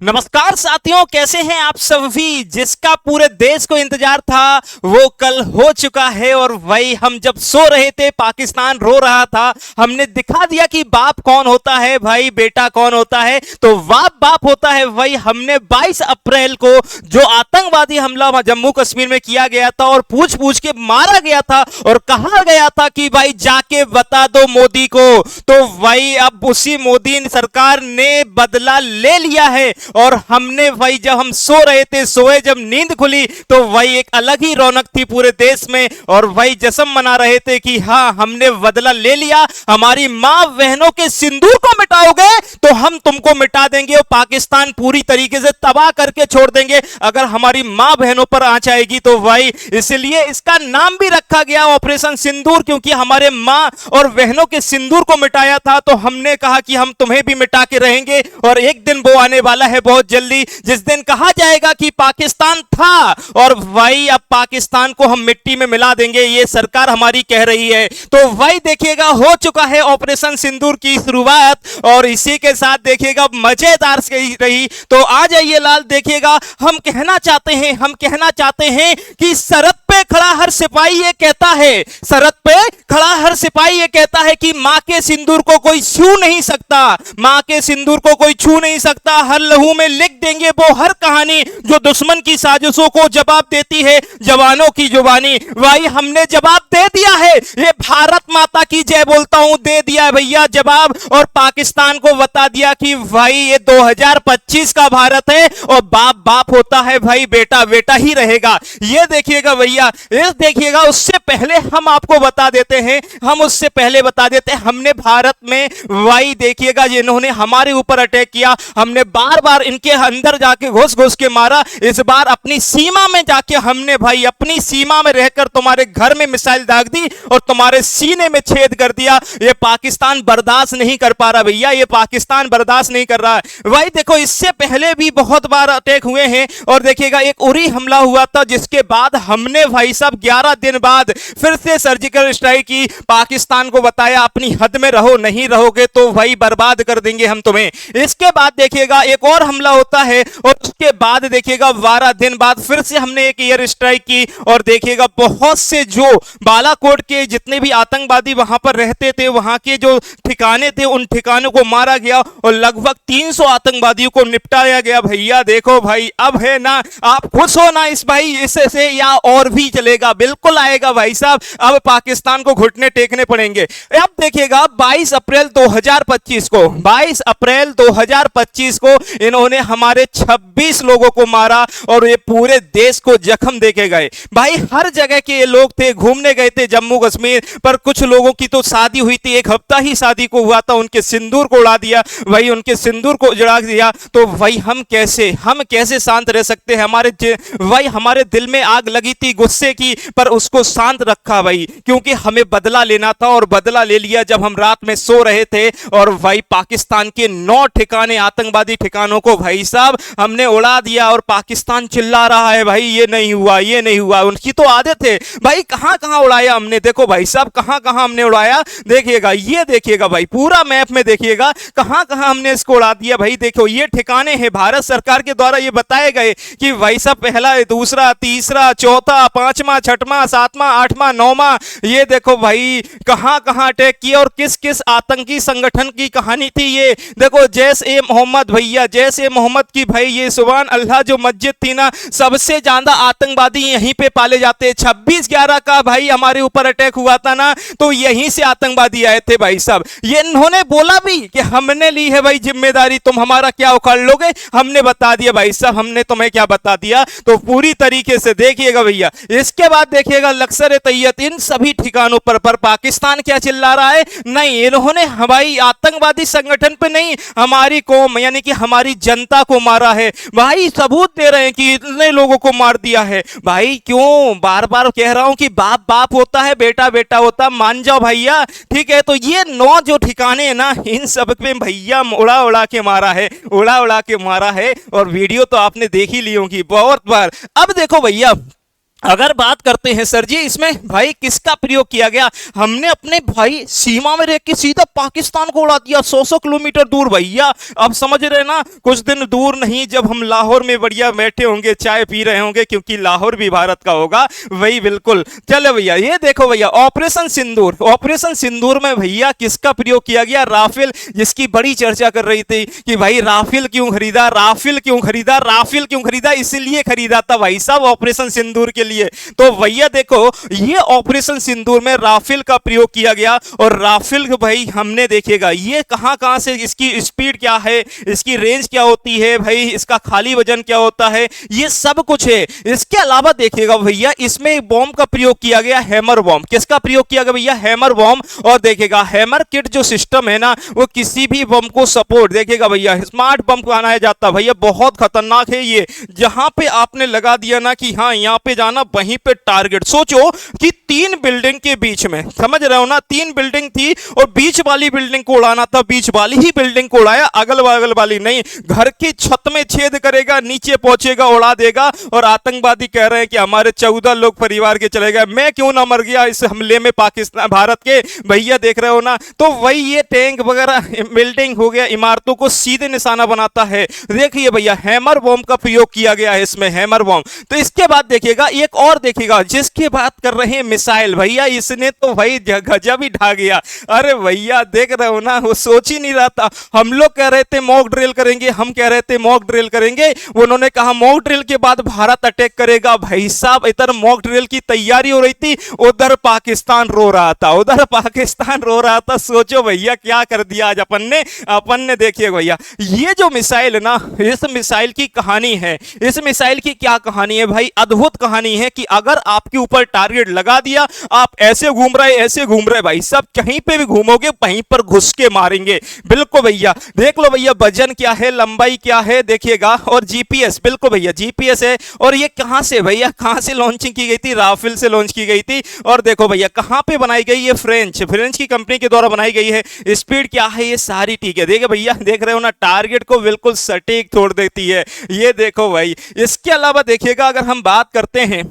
नमस्कार साथियों, कैसे हैं आप सभी। जिसका पूरे देश को इंतजार था वो कल हो चुका है। और वही हम जब सो रहे थे, पाकिस्तान रो रहा था, हमने दिखा दिया कि बाप कौन होता है, भाई बेटा कौन होता है। तो बाप बाप होता है। वही हमने 22 अप्रैल को जो आतंकवादी हमला जम्मू कश्मीर में किया गया था और पूछ पूछ के मारा गया था और कहा गया था कि भाई जाके बता दो मोदी को, तो वही अब उसी मोदी सरकार ने बदला ले लिया है। और हमने भाई जब हम सो रहे थे, सोए जब नींद खुली, तो वही एक अलग ही रौनक थी पूरे देश में। और वही जश्न मना रहे थे कि हाँ, हमने बदला ले लिया। हमारी मां बहनों के सिंदूर को मिटाओगे तो हम तुमको मिटा देंगे और पाकिस्तान पूरी तरीके से तबाह करके छोड़ देंगे अगर हमारी मां बहनों पर आंच आएगी। तो भाई इसलिए इसका नाम भी रखा गया ऑपरेशन सिंदूर, क्योंकि हमारे मां और बहनों के सिंदूर को मिटाया था। तो हमने कहा कि हम तुम्हें भी मिटा के रहेंगे। और एक दिन वो आने वाला है बहुत जल्दी, जिस दिन कहा जाएगा कि पाकिस्तान था और वही अब पाकिस्तान को हम मिट्टी में मिला देंगे, ये सरकार हमारी कह रही है। तो वही देखिएगा, हो चुका है ऑपरेशन सिंदूर की शुरुआत। और इसी के साथ देखिएगा मजेदार रही। तो आ जाइए लाल, देखिएगा हम कहना चाहते हैं कि सरहद पे खड़ा हर सिपाही ये कहता है, सरहद पे खड़ा हर सिपाही ये कहता है कि मां के सिंदूर को कोई छू नहीं सकता, मां के सिंदूर को कोई छू नहीं सकता। हर लहू में लिख देंगे वो हर कहानी जो दुश्मन की साजिशों को जवाब देती है जवानों की जुबानी। भाई हमने जवाब दे दिया है, ये भारत माता की जय बोलता हूं, दे दिया है भैया जवाब। और पाकिस्तान को बता दिया कि भाई ये 2025 का भारत है और बाप बाप होता है, भाई बेटा बेटा ही रहेगा। ये देखिएगा भैया, ये देखिएगा। उससे पहले हम आपको बता देते हैं, हमने भारत में भाई देखिएगा जिन्होंने हमारे ऊपर अटैक किया, हमने बार बार इनके अंदर जाके घुस घुस के मारा। इस बार अपनी सीमा में जाके हमने भाई अपनी सीमा में रहकर तुम्हारे घर में मिसाइल दाग दी और तुम्हारे सीने में छेद कर दिया। ये पाकिस्तान बर्दाश्त नहीं कर पा रहा भैया, ये पाकिस्तान बर्दाश्त नहीं कर रहा है। भाई देखो, इससे पहले भी बहुत बार अटैक हुए हैं। और देखिएगा एक उरी हमला हुआ था, जिसके बाद हमने भाई साहब 11 दिन बाद फिर से सर्जिकल स्ट्राइक की, पाकिस्तान को बताया अपनी हद में रहो, नहीं रहोगे तो भाई बर्बाद कर देंगे हम तुम्हें। इसके बाद देखिएगा एक और हमला होता है और उसके बाद देखिएगा 12 दिन बाद फिर से हमने एक एयर स्ट्राइक की। और देखिएगा बहुत से जो बालाकोट के जितने भी आतंकवादी वहां पर रहते थे, वहां के जो ठिकाने थे, उन ठिकानों को मारा गया और लगभग 300 आतंकवादियों को निपटाया गया। भैया देखो भाई, अब है ना, आप खुश हो ना इस भाई इससे, या और भी चलेगा, बिल्कुल आएगा भाई साहब। अब पाकिस्तान को घुटने टेकने पड़ेंगे। अब देखिएगा 22 अप्रैल 2025 को इन्होंने हमारे 26 लोगों को मारा और ये पूरे देश को जख्म देके गए। भाई हर जगह के ये लोग थे, घूमने गए थे जम्मू कश्मीर, पर कुछ लोगों की तो शादी हुई थी, एक हफ्ता ही शादी को हुआ था, उनके सिंदूर को उड़ा दिया, वही उनके सिंदूर को जड़ा दिया। तो भाई हम कैसे शांत रह सकते हैं। हमारे दिल में आग लगी थी गुस्से की, पर उसको शांत रखा भाई, क्योंकि हमें बदला लेना था और बदला ले लिया जब हम रात में सो रहे थे। और भाई पाकिस्तान के 9 ठिकाने, आतंकवादी ठिकानों को भाई साहब हमने उड़ा दिया। और पाकिस्तान चिल्ला रहा है भाई ये नहीं हुआ। उनकी तो आदत है भाई, कहां उड़ाया हमने, देखो भाई साहब कहां हमने उड़ाया। देखिएगा, ये देखिएगा भाई, पूरा मैप में देखिएगा कहां हमने इसको उड़ा दिया। भाई देखो, ये ठिकाने हैं भारत सरकार के द्वारा ये बताए गए कि भाई साहब पहला, दूसरा, तीसरा, चौथा, पांचवा, छठवां, सातवां, आठवां, नौवां। ये देखो भाई कहां अटैक किया और किस किस आतंकी संगठन की कहानी थी। ये देखो जैश ए मोहम्मद, भैया जैश ए मोहम्मद की भाई ये सुभान अल्लाह जो मस्जिद थी ना, सबसे ज्यादा आतंकवादी यहीं पे पाले जाते हैं। 26/11 का भाई हमारे ऊपर अटैक हुआ था ना, तो यहीं से आतंकवादी आए थे भाई साहब। ये इन्होंने बोला भी कि हमने ली है भाई जिम्मेदारी, तुम हमारा क्या उखाड़ लोगे। हमने बता दिया भाई साहब, हमने तुम्हें क्या बता दिया। तो पूरी तरीके से देखिएगा भैया। इसके बाद देखिएगा लश्कर ए तैयबा, इन सभी ठिकानों पर पाकिस्तान क्या चिल्ला रहा है, नहीं इन्होंने हमारी आतंकवादी संगठन पे नहीं, हमारी कौम यानी कि हमारी जनता को मारा है। भाई सबूत दे रहे हैं कि इतने लोगों को मार दिया है। भाई क्यों बार बार कह रहा हूं कि बाप बाप होता है, बेटा बेटा होता, मान जाओ भैया, ठीक है। तो ये 9 जो ठिकाने हैं ना, इन सब पे भैया उड़ा के मारा है। और वीडियो तो आपने देख ही ली होगी बहुत बार। अब देखो भैया, अगर बात करते हैं सर जी इसमें भाई किसका प्रयोग किया गया, हमने अपने भाई सीमा में रह के सीधा पाकिस्तान को उड़ा दिया 100 किलोमीटर दूर भैया। अब समझ रहे ना, कुछ दिन दूर नहीं, जब हम लाहौर में बढ़िया बैठे होंगे, चाय पी रहे होंगे, क्योंकि लाहौर भी भारत का होगा, वही बिल्कुल। चलो भैया ये देखो भैया ऑपरेशन सिंदूर, ऑपरेशन सिंदूर में भैया किसका प्रयोग किया गया, राफेल, जिसकी बड़ी चर्चा कर रही थी कि भाई राफेल क्यों खरीदा, राफेल क्यों खरीदा, राफेल क्यों खरीदा, इसलिए खरीदा था भाई साहब ऑपरेशन सिंदूर के लिए। तो भैया देखो ये ऑपरेशन सिंदूर में राफेल का प्रयोग किया गया, और राफेल भाई हमने देखेगा ये कहां कहां से, इसकी स्पीड क्या है, इसकी रेंज क्या होती है भाई, इसका खाली वजन क्या होता है, ये सब कुछ है। इसके अलावा देखिएगा भैया इसमें एक बॉम्ब का प्रयोग किया गया, हैमर बॉम्ब। किसका प्रयोग किया गया भैया, हैमर बॉम्ब। और देखिएगा हैमर किट जो सिस्टम है ना, वो किसी भी बम को सपोर्ट, देखिएगा भैया स्मार्ट बम बनाया जाता भैया, बहुत खतरनाक है ये। जहां पे आपने लगा दिया ना कि हाँ यहां पे जाना, वहीं पे टारगेट। सोचो कि 3 बिल्डिंग के बीच में, समझ रहे हो ना, 3 बिल्डिंग थी और बीच वाली बिल्डिंग को उड़ाना था, बीच वाली ही बिल्डिंग को उड़ाया, अगल बगल वाली नहीं। घर की छत में छेद करेगा, नीचे पहुंचेगा, उड़ा देगा। और आतंकवादी कह रहे हैं कि हमारे 14 लोग परिवार के चले गए, मैं क्यों ना मर गया इस हमले में पाकिस्तान भारत के, भैया देख रहे हो ना। तो वही ये टैंक वगैरह बिल्डिंग हो गया, इमारतों को सीधे निशाना बनाता है। देखिए भैया हैमर बॉम्ब का प्रयोग किया गया है इसमें, हैमर बॉम्ब। तो इसके बाद देखिएगा एक और देखिएगा, जिसकी बात कर रहे हैं मिसाइल, भैया इसने तो भाई गजब ही ढा गया। अरे भैया देख रहे हो ना, वो सोच ही नहीं रहा था। हम लोग कह रहे थे मॉक ड्रिल करेंगे, हम कह रहे थे मॉक ड्रिल करेंगे, उन्होंने कहा मॉक ड्रिल के बाद भारत अटैक करेगा। भाई साहब इधर मॉक ड्रिल की तैयारी हो रही थी, उधर पाकिस्तान रो रहा था, उधर पाकिस्तान रो रहा था। सोचो भैया क्या कर दिया आज अपन ने देखिए भैया ये जो मिसाइल है ना, इस मिसाइल की कहानी है, इस मिसाइल की क्या कहानी है भाई, अद्भुत कहानी है कि अगर आपके ऊपर टारगेट लगा दिया, आप ऐसे घूम रहे ऐसे घूम रहे भाई साहब, कहीं पे भी घूमोगे वहीं पर घुस के मारेंगे। बिल्कुल भैया देख लो भैया वजन क्या है, लंबाई क्या है देखिएगा, और जीपीएस, बिल्कुल भैया जीपीएस है। और ये कहां से भैया, कहां से लॉन्चिंग की गई थी, राफेल से लॉन्च की गई थी। और देखो भैया कहां पे बनाई गई, ये फ्रेंच की कंपनी के द्वारा बनाई गई है। स्पीड क्या है, ये सारी ठीक है। देखिए भैया देख रहे हो ना, टारगेट को बिल्कुल सटीक छोड़ देती है, ये देखो भाई। इसके अलावा देखिएगा अगर हम बात करते हैं,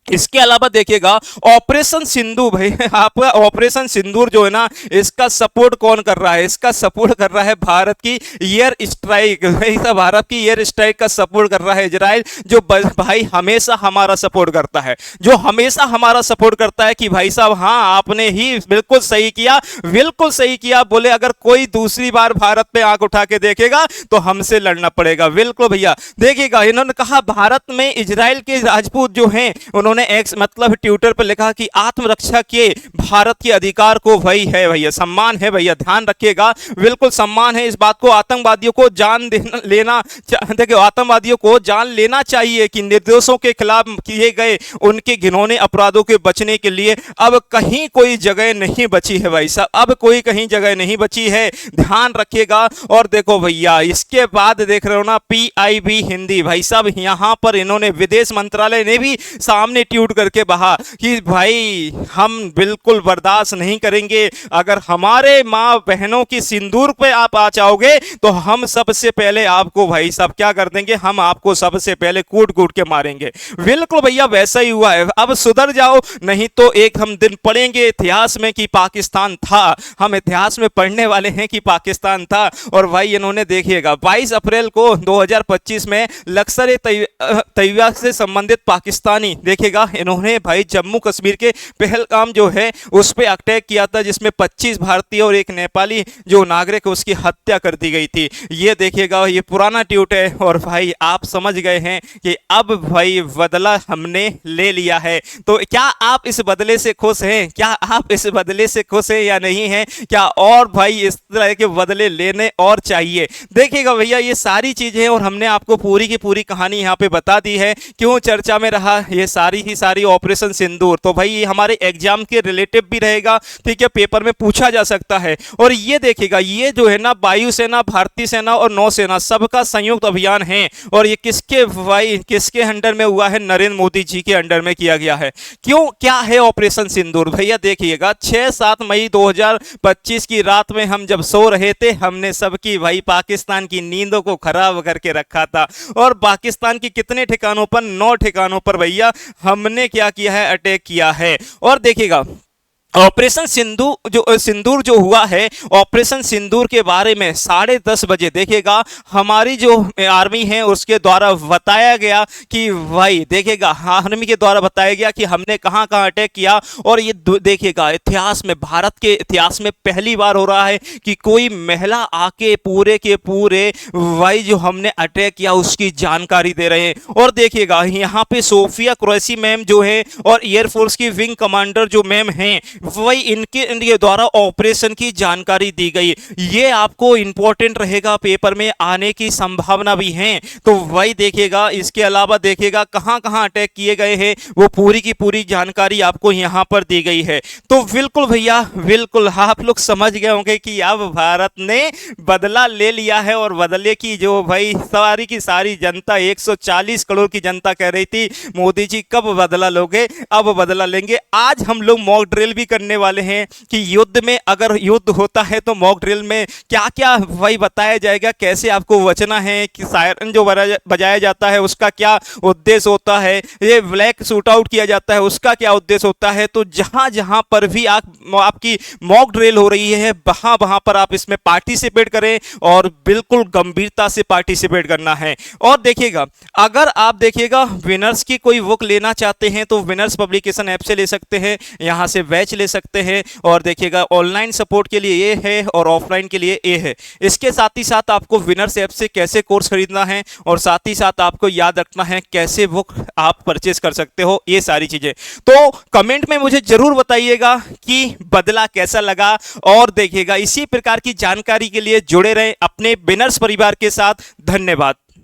इसके अलावा देखिएगा ऑपरेशन सिंदूर, भाई आपका ऑपरेशन सिंदूर जो है ना, इसका सपोर्ट कौन कर रहा है, इसका सपोर्ट कर रहा है भारत की एयर स्ट्राइक। भारत की एयर स्ट्राइक का सपोर्ट कर रहा है इजराइल, जो भाई हमेशा हमारा सपोर्ट करता है, जो हमेशा हमारा सपोर्ट करता है कि भाई साहब हाँ आपने ही बिल्कुल सही किया, बिल्कुल सही किया। बोले अगर कोई दूसरी बार भारत पे आंख उठा के देखेगा तो हमसे लड़ना पड़ेगा। बिल्कुल भैया देखिएगा इन्होंने कहा भारत में इजराइल के राजपूत जो हैं, उन्होंने एक्स मतलब ट्विटर पर लिखा कि आत्मरक्षा के भारत के अधिकार को भाई है भैया, सम्मान है भैया, ध्यान रखिएगा, बिल्कुल सम्मान है इस बात को। आतंकवादियों को जान लेना, देखिए आतंकवादियों को जान लेना चाहिए कि निर्दोषों के खिलाफ किए गए उनके घिनौने अपराधों के बचने के लिए अब कहीं कोई जगह नहीं बची है भाई साहब, अब कोई कहीं जगह नहीं बची है, ध्यान रखिएगा। और देखो भैया इसके बाद देख रहे हो ना PIB हिंदी, भाई साहब यहां पर इन्होंने विदेश मंत्रालय ने भी सामने ट्वीट करके कहा कि भाई हम बिल्कुल बर्दाश्त नहीं करेंगे, अगर हमारे मां बहनों की सिंदूर पे आप आ जाओगे तो हम सबसे पहले आपको भाई साहब क्या कर देंगे, हम आपको सबसे पहले कूट कूट के मारेंगे। बिल्कुल भैया वैसा ही हुआ है, अब सुधर जाओ नहीं तो एक हम दिन पढ़ेंगे इतिहास में कि पाकिस्तान था, हम इतिहास में पढ़ने वाले हैं कि पाकिस्तान था। और भाई इन्होंने देखिएगा 22 अप्रैल को 2025 में लश्कर तैयबा से संबंधित पाकिस्तानी देखिएगा इन्होंने भाई जम्मू कश्मीर के पहलगाम जो है उस पर अटैक किया था, जिसमें 25 भारतीय और एक नेपाली जो नागरिक उसकी हत्या कर दी गई थी। ये देखिएगा ये पुराना ट्वीट है, और भाई आप समझ गए हैं कि अब भाई बदला हमने ले लिया है। तो क्या आप इस बदले से खुश हैं, क्या आप इस बदले से खुश हैं या नहीं हैं, क्या और भाई इस तरह के बदले लेने और चाहिए। देखिएगा भैया ये सारी चीजें और हमने आपको पूरी की पूरी कहानी यहाँ पे बता दी है, क्यों चर्चा में रहा ये सारी ही सारी ऑपरेशन सिंदूर। तो भाई ये हमारे एग्जाम के रिलेटिव भी रहेगा, ठीक है, पेपर में पूछा जा सकता है। और ये देखिएगा ये जो है ना वायुसेना, भारतीय सेना और नौसेना सबका संयुक्त अभियान है, और ये किसके भाई किसके अंडर में हुआ है, नरेंद्र मोदी जी के अंडर में किया गया है। क्यों क्या है ऑपरेशन सिंदूर भैया देखिएगा 6-7 मई 2025 की रात में हम जब सो रहे थे, हमने सबकी भाई पाकिस्तान की नींदों को खराब करके रखा था। और पाकिस्तान की कितने ठिकानों पर, 9 ठिकानों पर भैया हम हमने क्या किया है, अटैक किया है। और देखिएगा ऑपरेशन सिंदूर जो हुआ है, ऑपरेशन सिंदूर के बारे में 10:30 बजे देखिएगा हमारी जो आर्मी है उसके द्वारा बताया गया कि भाई देखिएगा आर्मी के द्वारा बताया गया कि हमने कहां कहां अटैक किया। और ये देखिएगा इतिहास में, भारत के इतिहास में पहली बार हो रहा है कि कोई महिला आके पूरे के पूरे भाई जो हमने अटैक किया उसकी जानकारी दे रहे हैं। और देखिएगा यहाँ पे सोफिया कुरैशी मैम जो है और एयरफोर्स की विंग कमांडर जो मैम हैं वही इनके द्वारा ऑपरेशन की जानकारी दी गई। ये आपको इंपॉर्टेंट रहेगा, पेपर में आने की संभावना भी है। तो वही देखिएगा, इसके अलावा देखिएगा कहां कहां अटैक किए गए हैं वो पूरी की पूरी जानकारी आपको यहां पर दी गई है। तो बिल्कुल भैया बिल्कुल आप लोग समझ गए होंगे कि अब भारत ने बदला ले लिया है। और बदले की जो भाई सारी की सारी जनता 140 करोड़ की जनता कह रही थी मोदी जी कब बदला लोगे, अब बदला लेंगे। आज हम लोग मॉक ड्रिल भी करने वाले हैं कि युद्ध में अगर युद्ध होता है तो मॉक ड्रिल में क्या क्या भाई बताया जाएगा, कैसे आपको बचना है, कि सायरन जो बजाया जाता है उसका क्या उद्देश्य होता है, ये ब्लैक शूट आउट किया जाता है उसका क्या उद्देश्य होता है। तो जहां जहां पर भी आपकी मॉक ड्रिल हो रही है वहां वहां पर आप इसमें पार्टिसिपेट करें और बिल्कुल गंभीरता से पार्टिसिपेट करना है। और देखिएगा अगर आप देखिएगा विनर्स की कोई बुक लेना चाहते हैं तो विनर्स पब्लिकेशन ऐप से ले सकते हैं, यहां से बैच ले सकते हैं। और देखिएगा ऑनलाइन सपोर्ट के लिए ये है और ऑफलाइन के लिए ये है। इसके साथ ही साथ आपको विनर्स ऐप से कैसे कोर्स खरीदना है और साथ ही साथ आपको याद रखना है कैसे बुक आप परचेस कर सकते हो, ये सारी चीजें। तो कमेंट में मुझे जरूर बताइएगा कि बदला कैसा लगा। और देखिएगा इसी प्रकार की जानकारी के लिए जुड़े रहें अपने विनर्स परिवार के साथ। धन्यवाद।